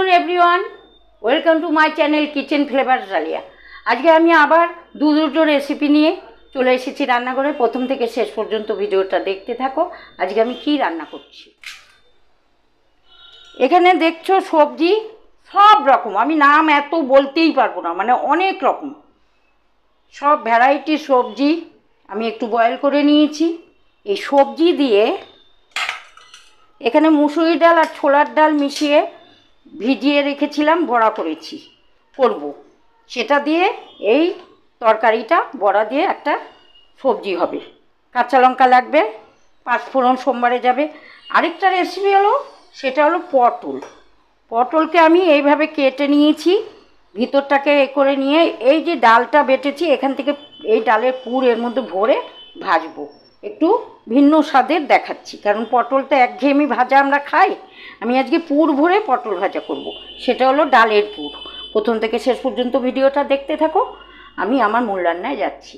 Afternoon everyone welcome to my channel Kitchen Flavours डालिया। आज के आमी आबार दुटो रेसिपि निये चले एसेछि रान्नाघरे। प्रथम थेके शेष पर्यन्त भिडियोटा देखते थाको। आज के आमी कि रान्ना करछि एखाने देखछो सब्जी सब रकम, आमी नाम एत बोलतेई पारबो ना, माने अनेक रकम सब भ্যারাইটি सब्जी आमी एकटु बয়েल करे निয়েছি। এই সবজি দিয়ে এখানে মুসুরি ডাল আর ছোলার ডাল মিশিয়ে ভিজিয়ে রেখেছিলাম, বড়া করেছি করব, সেটা দিয়ে এই তরকারিটা বড়া দিয়ে একটা সবজি হবে। কাঁচা লঙ্কা লাগবে, পাঁচফোড়ন সোমবারে যাবে। আরেকটা রেসিপি হলো সেটা হলো পটল। পটলকে আমি এইভাবে কেটে নিয়েছি, ভিতরটাকে এ করে নিয়ে এই যে ডালটা বেটেছি এখান থেকে এই ডালের পুর এর মধ্যে ভরে ভাজবো। একটু ভিন্ন স্বাদের দেখাচ্ছি, কারণ পটলটা একঘেয়েমি ভাজা আমরা খাই। আমি আজকে পুর ভরে পটল ভাজা করব, সেটা হলো ডালের পুর। প্রথম থেকে শেষ পর্যন্ত ভিডিওটা দেখতে থাকো, আমি আমার মূল রান্নায় যাচ্ছি।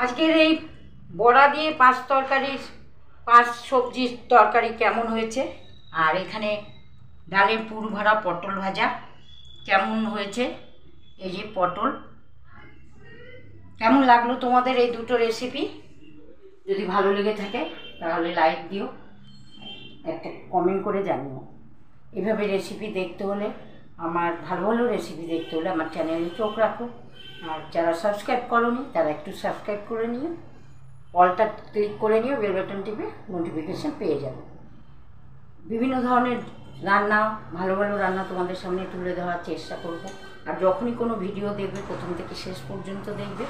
আজকের এই বড়া দিয়ে পাঁচ সবজির তরকারি কেমন হয়েছে, আর এখানে ডালের পুর ভরা পটল ভাজা কেমন হয়েছে। এই যে পটল কেমন লাগলো তোমাদের এই দুটো রেসিপি? যদি ভালো লেগে থাকে তাহলে লাইক দিও, একটা কমেন্ট করে জানিও। এভাবে রেসিপি দেখতে হলে, আমার ভালো ভালো রেসিপি দেখতে হলে আমার চ্যানেলে চোখ রাখো। আর যারা সাবস্ক্রাইব করোনি তারা একটু সাবস্ক্রাইব করে নিও, অলটা ক্লিক করে নিও, বেল বাটন টিপে নোটিফিকেশান পেয়ে যাবে। বিভিন্ন ধরনের রান্না, ভালো ভালো রান্না তোমাদের সামনে তুলে ধরার চেষ্টা করব। আর যখনই কোনো ভিডিও দেখবে প্রথম থেকে শেষ পর্যন্ত দেখবে।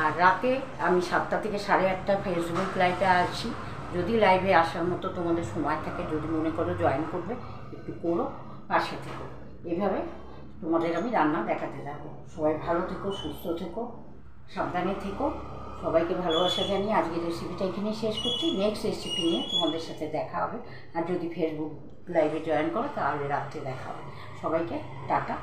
আর রাতে আমি 7টা থেকে 8:30 ফেসবুক লাইভে আসি। যদি লাইভে আসার মতো তোমাদের সময় থাকে, যদি মনে করো জয়েন করবে, একটু করো, পাশে থেকো। এভাবে তোমাদের আমি রান্না দেখাতে থাকবো। সবাই ভালো থেকো, সুস্থ থেকো, সাবধানে থেকো। সবাইকে ভালোবাসা জানিয়ে আজকের রেসিপিটা এখানেই শেষ করছি। নেক্সট রেসিপি নিয়ে তোমাদের সাথে দেখা হবে। আর যদি ফেসবুক লাইভে জয়েন করো তাহলে রাত্রে দেখা হবে। সবাইকে টাটা।